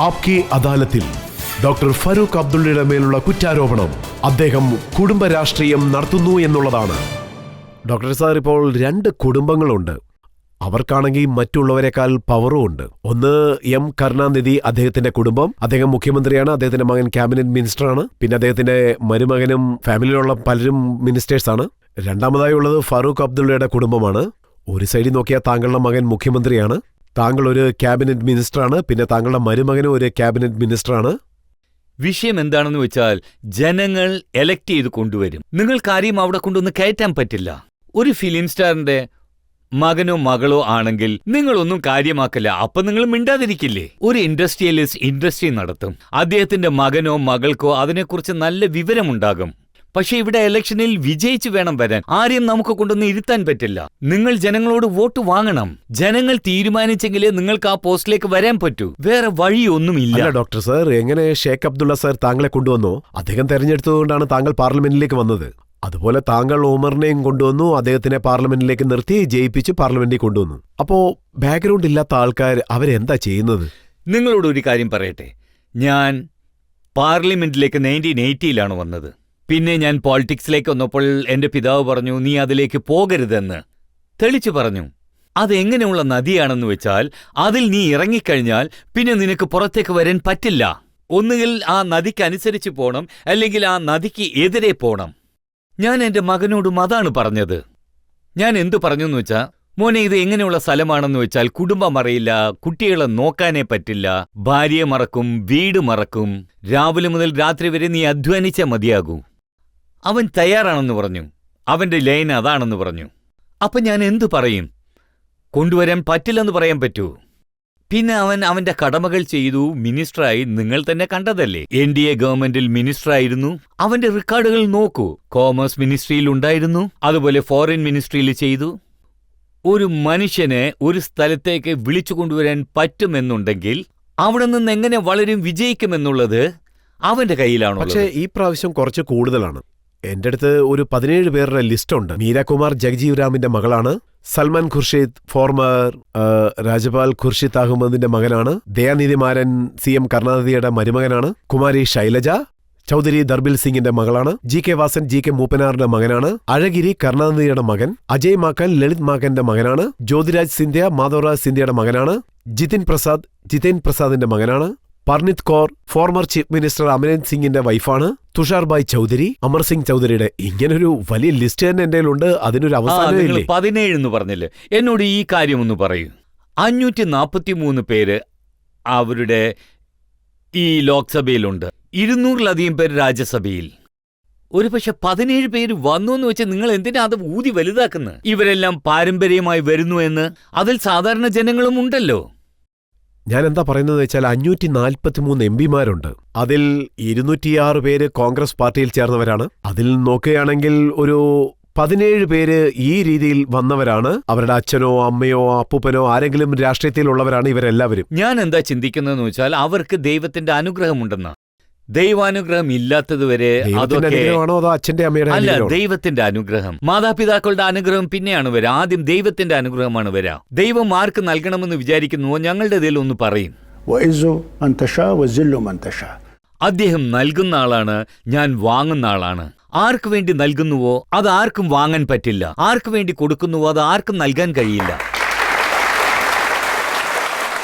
ആപ്കി അദാലത്തിൽ ഡോക്ടർ ഫറൂഖ് അബ്ദുള്ളയുടെ മേലുള്ള കുറ്റാരോപണം അദ്ദേഹം കുടുംബ രാഷ്ട്രീയം നടത്തുന്നു എന്നുള്ളതാണ്. ഡോക്ടർ സാർ, ഇപ്പോൾ 2 കുടുംബങ്ങളുണ്ട്. അവർക്കാണെങ്കിൽ മറ്റുള്ളവരെക്കാൾ പവറും ഉണ്ട്. ഒന്ന് എം കരുണാനിധി, അദ്ദേഹത്തിന്റെ കുടുംബം. അദ്ദേഹം മുഖ്യമന്ത്രിയാണ്, അദ്ദേഹത്തിന്റെ മകൻ ക്യാബിനറ്റ് മിനിസ്റ്ററാണ്. പിന്നെ അദ്ദേഹത്തിന്റെ മരുമകനും ഫാമിലിയിലുള്ള പലരും മിനിസ്റ്റേഴ്സാണ്. രണ്ടാമതായി ഉള്ളത് ഫറൂഖ് അബ്ദുള്ളയുടെ കുടുംബമാണ്. ഒരു സൈഡിൽ നോക്കിയാൽ താങ്കളുടെ മകൻ മുഖ്യമന്ത്രിയാണ്, താങ്കൾ ഒരു ക്യാബിനറ്റ് മിനിസ്റ്ററാണ്, പിന്നെ താങ്കളുടെ മരുമകനും ഒരു ക്യാബിനറ്റ് മിനിസ്റ്ററാണ്. വിഷയം എന്താണെന്ന് വെച്ചാൽ ജനങ്ങൾ എലക്ട് ചെയ്ത് കൊണ്ടുവരും. നിങ്ങൾ കാര്യം അവിടെ കൊണ്ടൊന്ന് കയറ്റാൻ പറ്റില്ല. ഒരു ഫിലിം സ്റ്റാറിന്റെ മകനോ മകളോ ആണെങ്കിൽ നിങ്ങളൊന്നും കാര്യമാക്കില്ല, അപ്പൊ നിങ്ങൾ മിണ്ടാതിരിക്കില്ലേ? ഒരു ഇൻഡസ്ട്രിയലിസ്റ്റ് ഇൻഡസ്ട്രി നടത്തും, അദ്ദേഹത്തിന്റെ മകനോ മകൾക്കോ അതിനെക്കുറിച്ച് നല്ല വിവരമുണ്ടാകും. പക്ഷെ ഇവിടെ ഇലക്ഷനിൽ വിജയിച്ചു വേണം വരാൻ. ആരെയും നമുക്ക് കൊണ്ടൊന്നും ഇരുത്താൻ പറ്റില്ല. നിങ്ങൾ ജനങ്ങളോട് വോട്ട് വാങ്ങണം. ജനങ്ങൾ തീരുമാനിച്ചെങ്കിലേ നിങ്ങൾക്ക് ആ പോസ്റ്റിലേക്ക് വരാൻ പറ്റൂ. വേറെ വഴിയൊന്നുമില്ല. ഡോക്ടർ സാർ, എങ്ങനെ ഷേഖ് അബ്ദുള്ള സാർ താങ്കളെ കൊണ്ടുവന്നോ? അദ്ദേഹം തെരഞ്ഞെടുത്തതുകൊണ്ടാണ് താങ്കൾ പാർലമെന്റിലേക്ക് വന്നത്. അതുപോലെ താങ്കൾ ഉമറിനെയും കൊണ്ടുവന്നു, അദ്ദേഹത്തിനെ പാർലമെന്റിലേക്ക് നിർത്തി ജയിപ്പിച്ച് പാർലമെന്റിൽ കൊണ്ടുവന്നു. അപ്പോ ബാക്ക്ഗ്രൗണ്ട് ഇല്ലാത്ത ആൾക്കാർ അവരെന്താ ചെയ്യുന്നത്? നിങ്ങളോട് ഒരു കാര്യം പറയട്ടെ. ഞാൻ പാർലമെന്റിലേക്ക് 1980-ലാണ് വന്നത്. പിന്നെ ഞാൻ പോളിറ്റിക്സിലേക്ക് വന്നപ്പോൾ എന്റെ പിതാവ് പറഞ്ഞു, നീ അതിലേക്ക് പോകരുതെന്ന് തെളിച്ചു പറഞ്ഞു. അതെങ്ങനെയുള്ള നദിയാണെന്ന് വെച്ചാൽ അതിൽ നീ ഇറങ്ങിക്കഴിഞ്ഞാൽ പിന്നെ നിനക്ക് പുറത്തേക്ക് വരാൻ പറ്റില്ല. ഒന്നുകിൽ ആ നദിക്കനുസരിച്ച് പോണം, അല്ലെങ്കിൽ ആ നദിക്ക് എതിരെ പോണം. ഞാൻ എന്റെ മകനോടും അതാണ് പറഞ്ഞത്. ഞാൻ എന്തു പറഞ്ഞു എന്ന് വെച്ചാൽ, മോനെ, ഇത് എങ്ങനെയുള്ള സ്ഥലമാണെന്ന് വെച്ചാൽ കുടുംബം അറിയില്ല, കുട്ടികളെ നോക്കാനേ പറ്റില്ല, ഭാര്യയെ മറക്കും, വീട് മറക്കും, രാവിലെ മുതൽ രാത്രി വരെ നീ അധ്വാനിച്ചേ മതിയാകൂ. അവൻ തയ്യാറാണെന്ന് പറഞ്ഞു. അവന്റെ ലൈൻ അതാണെന്ന് പറഞ്ഞു. അപ്പൊ ഞാൻ എന്തു പറയും? കൊണ്ടുവരാൻ പറ്റില്ലെന്ന് പറയാൻ പറ്റൂ? പിന്നെ അവൻ അവന്റെ കടമകൾ ചെയ്തു, മിനിസ്റ്ററായി. നിങ്ങൾ തന്നെ കണ്ടതല്ലേ, NDA ഗവൺമെന്റിൽ മിനിസ്റ്ററായിരുന്നു. അവന്റെ റെക്കോർഡുകൾ നോക്കൂ. കോമേഴ്സ് മിനിസ്ട്രിയിൽ ഉണ്ടായിരുന്നു, അതുപോലെ ഫോറിൻ മിനിസ്ട്രിയിൽ ചെയ്തു. ഒരു മനുഷ്യനെ ഒരു സ്ഥലത്തേക്ക് വിളിച്ചു കൊണ്ടുവരാൻ പറ്റുമെന്നുണ്ടെങ്കിൽ അവിടെ നിന്ന് എങ്ങനെ വളരും, വിജയിക്കുമെന്നുള്ളത് അവന്റെ കയ്യിലാണോ? പക്ഷേ ഈ പ്രാവശ്യം കുറച്ച് കൂടുതലാണ്. എന്റെ അടുത്ത് ഒരു 17 പേരുടെ ലിസ്റ്റുണ്ട്. മീരാകുമാർ ജഗ്ജീവ് റാമിന്റെ മകളാണ്. സൽമാൻ ഖുർഷിദ് ഫോർമർ രാജ്യപാൽ ഖുർഷിദ് അഹമ്മദിന്റെ മകനാണ്. ദയാനിധിമാരൻ CM കരുണാനിധിയുടെ മരുമകനാണ്. കുമാരി ശൈലജ ചൗധരി ദർബിൽ സിംഗിന്റെ മകളാണ്. GK വാസൻ GK മൂപ്പനാറിന്റെ മകനാണ്. അഴഗിരി കരുണാനിധിയുടെ മകൻ. അജയ് മാക്കൻ ലളിത് മാക്കന്റെ മകനാണ്. ജ്യോതിരാജ് സിന്ധ്യ മാധവരാജ് സിന്ധ്യയുടെ മകനാണ്. ജിതേൻ പ്രസാദിന്റെ മകനാണ്. Preneet Kaur former chief minister Amarinder സിംഗിന്റെ വൈഫാണ്. തുഷാർഭായ് ചൗധരി, അമർ സിംഗ് ചൗധരിയുടെ. ഇങ്ങനൊരു വലിയ ലിസ്റ്റ് തന്നെ എന്റെ ഉണ്ട്. അതിനൊരു അവസാനം 17 എന്ന് പറഞ്ഞില്ലേ? എന്നോട് ഈ കാര്യമൊന്ന് പറയൂ. 543 പേര് അവരുടെ ഈ ലോക്സഭയിലുണ്ട്, 200-ലധികം പേര് രാജ്യസഭയിൽ. ഒരുപക്ഷെ 17 പേര് വന്നു എന്ന് വെച്ചാൽ നിങ്ങൾ എന്തിനാ അത് ഊതി വലുതാക്കുന്നത്? ഇവരെല്ലാം പാരമ്പര്യമായി വരുന്നു എന്ന് അതിൽ സാധാരണ ജനങ്ങളും ഉണ്ടല്ലോ. ഞാൻ എന്താ പറയുന്നത് വെച്ചാൽ 543 MPമാരുണ്ട്. അതിൽ 206 പേര് കോൺഗ്രസ് പാർട്ടിയിൽ ചേർന്നവരാണ്. അതിൽ നോക്കുകയാണെങ്കിൽ ഒരു 17 പേര് ഈ രീതിയിൽ വന്നവരാണ്. അവരുടെ അച്ഛനോ അമ്മയോ അപ്പൂപ്പനോ ആരെങ്കിലും രാഷ്ട്രീയത്തിലുള്ളവരാണ് ഇവരെല്ലാവരും. ഞാൻ എന്താ ചിന്തിക്കുന്നതെന്ന് വെച്ചാൽ അവർക്ക് ദൈവത്തിന്റെ അനുഗ്രഹമുണ്ടെന്ന്. ദൈവാനുഗ്രഹം ഇല്ലാത്തതുവരെ അതൊക്കെ അച്ഛന്റെ അമ്മയുടെ അല്ല, ദൈവത്തിന്റെ അനുഗ്രഹം. മാതാപിതാക്കളുടെ അനുഗ്രഹം പിന്നെയാണ് വരിക. ആദ്യം ദൈവത്തിന്റെ അനുഗ്രഹമാണ് വരിക. ദൈവം ആർക്ക് നൽകണമെന്ന് വിചാരിക്കുന്നുവോ ഞങ്ങളുടെ ഇതിൽ ഒന്ന് പറയും. അദ്ദേഹം നൽകുന്ന ആളാണ്, ഞാൻ വാങ്ങുന്ന ആളാണ്. ആർക്ക് വേണ്ടി നൽകുന്നുവോ അത് ആർക്കും വാങ്ങാൻ പറ്റില്ല. ആർക്ക് വേണ്ടി കൊടുക്കുന്നുവോ അത് ആർക്കും നൽകാൻ കഴിയില്ല.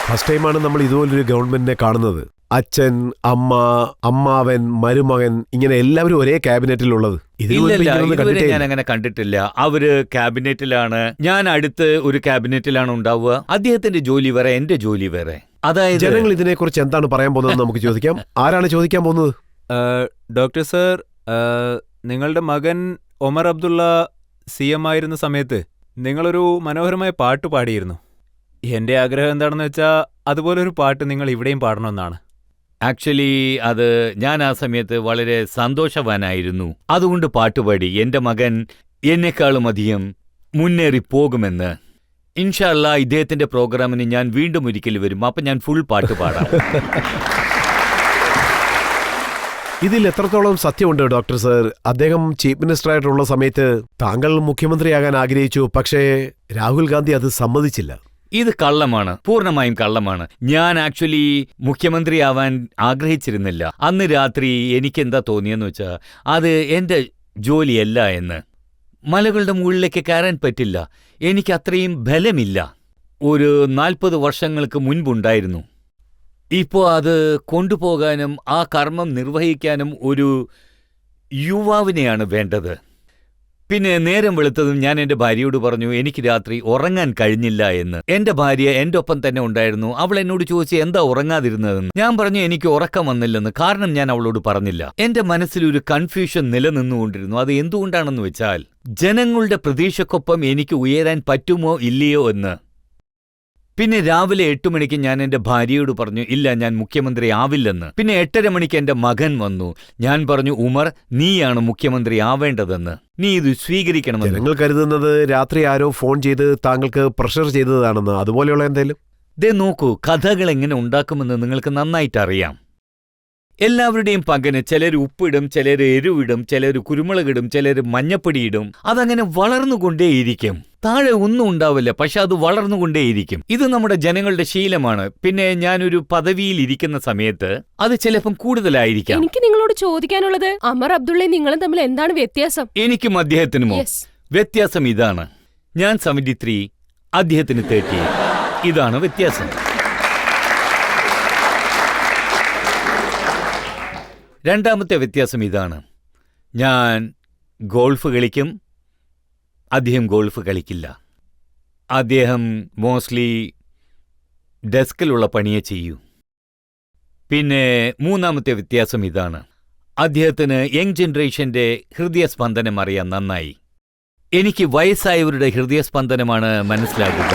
ഫസ്റ്റ് ടൈമാണ് നമ്മൾ ഇതുപോലൊരു ഗവൺമെന്റിനെ കാണുന്നത്. അച്ഛൻ, അമ്മ, അമ്മാവൻ, മരുമകൻ, ഇങ്ങനെ എല്ലാവരും ഒരേ ക്യാബിനറ്റിലുള്ളത്. ഇതുവരെ ഞാൻ അങ്ങനെ കണ്ടിട്ടില്ല. അവര് ക്യാബിനറ്റിലാണ്, ഞാൻ അടുത്ത് ഒരു ക്യാബിനറ്റിലാണ് ഉണ്ടാവുക. അദ്ദേഹത്തിന്റെ ജോലി വേറെ, എന്റെ ജോലി വേറെ. അതായത് ജനങ്ങൾ ഇതിനെക്കുറിച്ച് എന്താണ് പറയാൻ പോകുന്നത് നമുക്ക് ചോദിക്കാം. ആരാണ് ചോദിക്കാൻ പോകുന്നത്? ഡോക്ടർ സർ, നിങ്ങളുടെ മകൻ ഒമർ അബ്ദുള്ള CM ആയിരുന്ന സമയത്ത് നിങ്ങളൊരു മനോഹരമായ പാട്ട് പാടിയിരുന്നു. എന്റെ ആഗ്രഹം എന്താണെന്ന് വെച്ചാൽ അതുപോലൊരു പാട്ട് നിങ്ങൾ ഇവിടെയും പാടണമെന്നാണ്. ആക്ച്വലി അത് ഞാൻ ആ സമയത്ത് വളരെ സന്തോഷവാനായിരുന്നു, അതുകൊണ്ട് പാട്ടുപാടി. എന്റെ മകൻ എന്നെക്കാളും അധികം മുന്നേറി പോകുമെന്ന്. ഇൻഷാ അല്ലാ ഇദ്ദേഹത്തിന്റെ പ്രോഗ്രാമിന് ഞാൻ വീണ്ടും ഒരിക്കൽ വരും. അപ്പൊ ഞാൻ ഫുൾ പാട്ട് പാടാം. ഇതിൽ എത്രത്തോളം സത്യമുണ്ട് ഡോക്ടർ സർ? അദ്ദേഹം ചീഫ് മിനിസ്റ്ററായിട്ടുള്ള സമയത്ത് താങ്കൾ മുഖ്യമന്ത്രിയാകാൻ ആഗ്രഹിച്ചു, പക്ഷേ രാഹുൽ ഗാന്ധി അത് സമ്മതിച്ചില്ല. ഇത് കള്ളമാണ്, പൂർണ്ണമായും കള്ളമാണ്. ഞാൻ ആക്ച്വലി മുഖ്യമന്ത്രിയാവാൻ ആഗ്രഹിച്ചിരുന്നില്ല. അന്ന് രാത്രി എനിക്കെന്താ തോന്നിയെന്ന് വെച്ചാൽ അത് എന്റെ ജോലിയല്ല എന്ന്. മലകളുടെ മുകളിലേക്ക് കയറാൻ പറ്റില്ല, എനിക്ക് അത്രയും ബലമില്ല. ഒരു 40 വർഷങ്ങൾക്ക് മുൻപുണ്ടായിരുന്നു. ഇപ്പോൾ അത് കൊണ്ടുപോകാനും ആ കർമ്മം നിർവഹിക്കാനും ഒരു യുവാവിനെയാണ് വേണ്ടത്. പിന്നെ നേരം വെളുത്തതും ഞാൻ എൻ്റെ ഭാര്യയോട് പറഞ്ഞു എനിക്ക് രാത്രി ഉറങ്ങാൻ കഴിഞ്ഞില്ല എന്ന്. എൻ്റെ ഭാര്യ എൻ്റെ ഒപ്പം തന്നെ ഉണ്ടായിരുന്നു. അവൾ എന്നോട് ചോദിച്ചു എന്താ ഉറങ്ങാതിരുന്നതെന്ന്. ഞാൻ പറഞ്ഞു എനിക്ക് ഉറക്കം വന്നില്ലെന്ന്. കാരണം ഞാൻ അവളോട് പറഞ്ഞില്ല. എൻ്റെ മനസ്സിലൊരു കൺഫ്യൂഷൻ നിലനിന്നുകൊണ്ടിരുന്നു. അത് എന്തുകൊണ്ടാണെന്ന് വെച്ചാൽ ജനങ്ങളുടെ പ്രതീക്ഷയ്ക്കൊപ്പം എനിക്ക് ഉയരാൻ പറ്റുമോ ഇല്ലയോ എന്ന്. പിന്നെ രാവിലെ 8 മണിക്ക് ഞാൻ എൻ്റെ ഭാര്യയോട് പറഞ്ഞു ഇല്ല, ഞാൻ മുഖ്യമന്ത്രി ആവില്ലെന്ന്. പിന്നെ 8:30 മണിക്ക് എൻ്റെ മകൻ വന്നു. ഞാൻ പറഞ്ഞു ഉമർ, നീയാണ് മുഖ്യമന്ത്രി ആവേണ്ടതെന്ന്, നീ ഇത് സ്വീകരിക്കണമെന്ന്. ജനങ്ങൾ കരുതുന്നത് രാത്രി ആരോ ഫോൺ ചെയ്ത് താങ്കൾക്ക് പ്രഷർ ചെയ്തതാണെന്ന്. അതുപോലെയുള്ള എന്തെങ്കിലും? ദേ നോക്കൂ, കഥകൾ എങ്ങനെ ഉണ്ടാക്കുമെന്ന് നിങ്ങൾക്ക് നന്നായിട്ട് അറിയാം. എല്ലാവരുടെയും പകന് ചിലർ ഉപ്പിടും, ചിലർ എരിവിടും, ചിലർ കുരുമുളകിടും, ചിലർ മഞ്ഞപ്പൊടിയിടും. അതങ്ങനെ വളർന്നുകൊണ്ടേയിരിക്കും. താഴെ ഒന്നും ഉണ്ടാവില്ല, പക്ഷെ അത് വളർന്നുകൊണ്ടേയിരിക്കും. ഇത് നമ്മുടെ ജനങ്ങളുടെ ശീലമാണ്. പിന്നെ ഞാനൊരു പദവിയിൽ ഇരിക്കുന്ന സമയത്ത് അത് ചിലപ്പം കൂടുതലായിരിക്കാം. എനിക്ക് നിങ്ങളോട് ചോദിക്കാനുള്ളത് അമർ അബ്ദുള്ളയും നിങ്ങളും തമ്മിൽ എന്താണ് വ്യത്യാസം? എനിക്കും അദ്ദേഹത്തിനുമോ? Yes. വ്യത്യാസം ഇതാണ്, ഞാൻ 73, അദ്ദേഹത്തിന് 30. ഇതാണ് വ്യത്യാസം. രണ്ടാമത്തെ വ്യത്യാസം ഇതാണ്, ഞാൻ ഗോൾഫ് കളിക്കും, അദ്ദേഹം ഗോൾഫ് കളിക്കില്ല. അദ്ദേഹം മോസ്റ്റ്ലി ഡെസ്കിലുള്ള പണിയെ ചെയ്യൂ. പിന്നെ മൂന്നാമത്തെ വ്യത്യാസം ഇതാണ്, അദ്ദേഹത്തിന് യങ് ജനറേഷന്റെ ഹൃദയസ്പന്ദനം അറിയാൻ നന്നായി. എനിക്ക് വയസ്സായവരുടെ ഹൃദയസ്പന്ദനമാണ് മനസ്സിലാകുക.